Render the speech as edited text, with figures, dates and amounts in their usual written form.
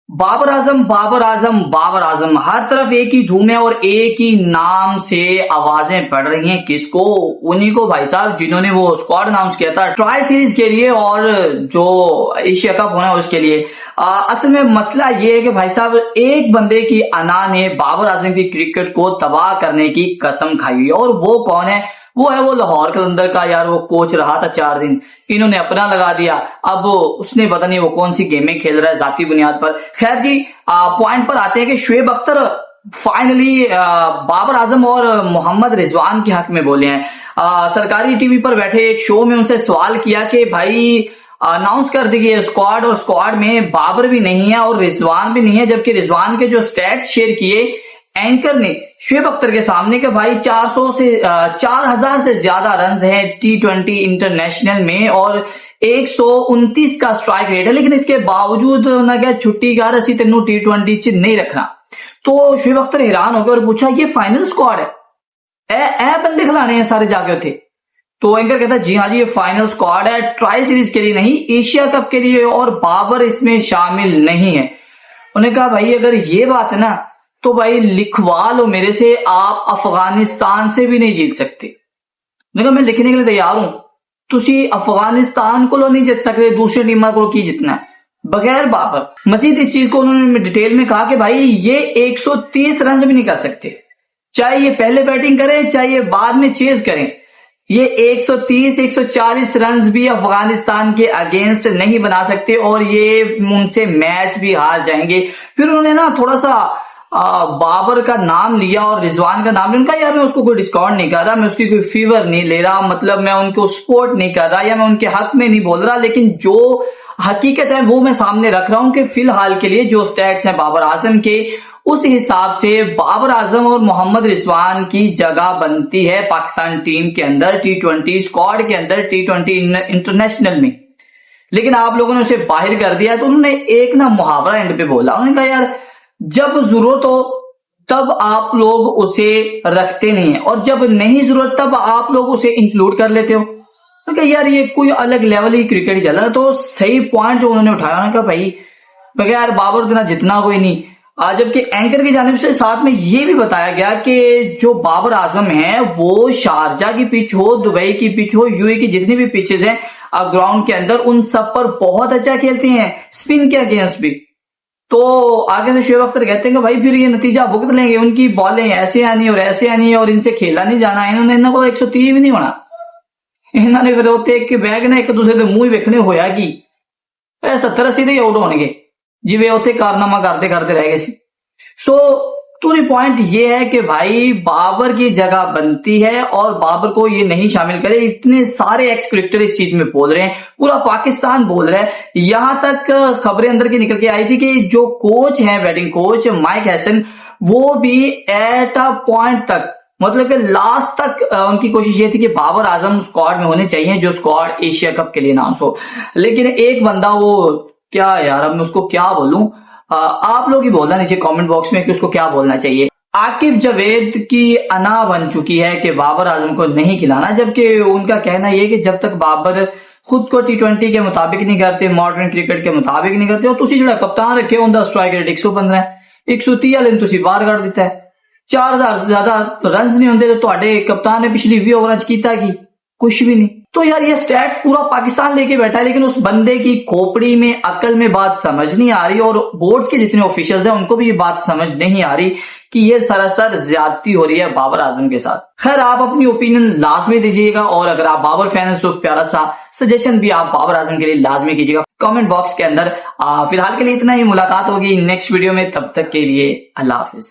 बाबर आजम, बाबर आजम, बाबर आजम, हर तरफ एक ही धूम है और एक ही नाम से आवाजें पड़ रही हैं। किसको? उन्हीं को भाई साहब जिन्होंने वो स्क्वाड अनाउंस किया था ट्राई सीरीज के लिए और जो एशिया कप होना है उसके लिए। असल में मसला ये है कि भाई साहब एक बंदे की अना ने बाबर आजम की क्रिकेट को तबाह करने की कसम खाई हुई है, और वो कौन है? वो है वो लाहौर कलंदर का यार, वो कोच रहा था 4 दिन, इन्होंने अपना लगा दिया। अब उसने पता नहीं वो कौन सी गेमें खेल रहा है जाती बुनियाद पर। खैर जी, पॉइंट पर आते हैं कि शुएब अख्तर फाइनली बाबर आजम और मोहम्मद रिजवान के हक में बोले हैं। सरकारी टीवी पर बैठे एक शो में उनसे सवाल किया कि भाई अनाउंस कर दी स्क्वाड, और स्क्वाड में बाबर भी नहीं है और रिजवान भी नहीं है, जबकि रिजवान के जो स्टैट्स शेयर किए एंकर ने शुएब अख्तर के सामने कि भाई 400 से 4000 से ज्यादा रन हैं T20 इंटरनेशनल में और 129 का स्ट्राइक रेट है, लेकिन इसके बावजूद ना क्या छुट्टी का रसी तेनू T20 च नहीं रखना। तो शुएब अख्तर हैरान हो गया और पूछा ये फाइनल स्क्वाड है, ए बंदे खिलाने हैं सारे जाके थे? तो एंकर कहता जी हाँ जी ये फाइनल स्क्वाड है, ट्राई सीरीज के लिए नहीं, एशिया कप के लिए, और बाबर इसमें शामिल नहीं है। उन्होंने कहा भाई अगर ये बात है ना तो भाई लिखवा लो मेरे से, आप अफगानिस्तान से भी नहीं जीत सकते। मैं कहा मैं लिखने के लिए तैयार हूं, तुसी अफगानिस्तान को नहीं जीत सकते, दूसरी टीम को की जितना है बगैर बाबर। मजीद इस चीज को उन्होंने डिटेल में कहा कि भाई ये 130 रन भी नहीं कर सकते, चाहे ये पहले बैटिंग करें चाहे ये बाद में चेज करें, ये 130-140 रन भी अफगानिस्तान के अगेंस्ट नहीं बना सकते और ये उनसे मैच भी हार जाएंगे। फिर उन्होंने ना थोड़ा सा बाबर का नाम लिया और रिजवान का नाम लिया। उनका यार मैं उसको कोई डिस्काउंट नहीं कर रहा, मैं उसकी कोई फीवर नहीं ले रहा, मतलब मैं उनको सपोर्ट नहीं कर रहा या मैं उनके हक में नहीं बोल रहा, लेकिन जो हकीकत है वो मैं सामने रख रहा हूं कि फिलहाल के लिए जो स्टैट्स हैं बाबर आजम के, उस हिसाब से बाबर आजम और मोहम्मद रिजवान की जगह बनती है पाकिस्तान टीम के अंदर, T20 स्क्वाड के अंदर, T20 इंटरनेशनल में। लेकिन आप लोगों ने उसे बाहर कर दिया। तो उन्होंने एक ना मुहावरा एंड पे बोला, उन्होंने कहा यार जब जरूरत हो तब आप लोग उसे रखते नहीं है और जब नहीं जरूरत तब आप लोग उसे इंक्लूड कर लेते हो। तो यार ये कोई अलग लेवल ही क्रिकेट चल रहा है। तो सही पॉइंट जो उन्होंने उठाया, उन्होंने कहा भाई यार बाबर देना जितना कोई नहीं। जबकि एंकर की जानिब से साथ में ये भी बताया गया कि जो बाबर आजम है वो शारजा की पिच हो, दुबई की पिच हो, यूए की जितनी भी पिचेस हैं ग्राउंड के अंदर, उन सब पर बहुत अच्छा खेलते हैं, स्पिन के अगेंस्ट भी। तो आगे से शुएब अख्तर कहते हैं कि भाई फिर ये नतीजा भुगत लेंगे, उनकी बॉलें ऐसे आनी और ऐसे आनी है और इनसे खेला नहीं जाना। इन्होंने को 130 भी नहीं होना, इन्होंने फिर उत्ते एक बैग ने एक दूसरे के मुंह वेखने होया कि 70-80 ही आउट होने जिवे उत्ते कारनामा करते करते रह गए। सो पूरी पॉइंट ये है कि भाई बाबर की जगह बनती है और बाबर को ये नहीं शामिल करे। इतने सारे एक्स क्रिकेटर इस चीज में बोल रहे हैं, पूरा पाकिस्तान बोल रहा है। यहां तक खबरें अंदर की निकल के आई थी कि जो कोच है बैटिंग कोच माइक हैसन, वो भी एट अ पॉइंट तक, मतलब कि लास्ट तक उनकी कोशिश ये थी कि बाबर आजम स्क्वाड में होने चाहिए जो स्क्वाड एशिया कप के लिए अनाउंस हो। लेकिन एक बंदा, वो क्या यार अब मैं उसको क्या बोलूं, आप लोग ही बोलना नीचे कमेंट बॉक्स में कि उसको क्या बोलना चाहिए। आकिब जावेद की अना बन चुकी है कि बाबर आजम को नहीं खिलाना, जबकि उनका कहना यह कि जब तक बाबर खुद को T20 के मुताबिक नहीं करते, मॉडर्न क्रिकेट के मुताबिक नहीं करते, और तुसी जो कप्तान रखे उनका स्ट्राइक रेट 115 है, 130 वाले तुसी बाहर कर दिता है, 4000 से ज्यादा रन नहीं होंगे, तो ਤੁਹਾਡੇ कप्तान ने पिछली 20 ओवर कीता की कुछ भी नहीं। तो यार ये स्टैट पूरा पाकिस्तान लेके बैठा है, लेकिन उस बंदे की खोपड़ी में अकल में बात समझ नहीं आ रही और बोर्ड्स के जितने ऑफिशियल्स हैं उनको भी ये बात समझ नहीं आ रही कि ये सरासर ज्यादती हो रही है बाबर आजम के साथ। खैर आप अपनी ओपिनियन लाजमी दीजिएगा और अगर आप बाबर फैन हैं तो प्यारा सा सजेशन भी आप बाबर आजम के लिए लाजमी कीजिएगा कमेंट बॉक्स के अंदर। फिलहाल के लिए इतना ही, मुलाकात होगी नेक्स्ट वीडियो में, तब तक के लिए अल्लाह हाफिज।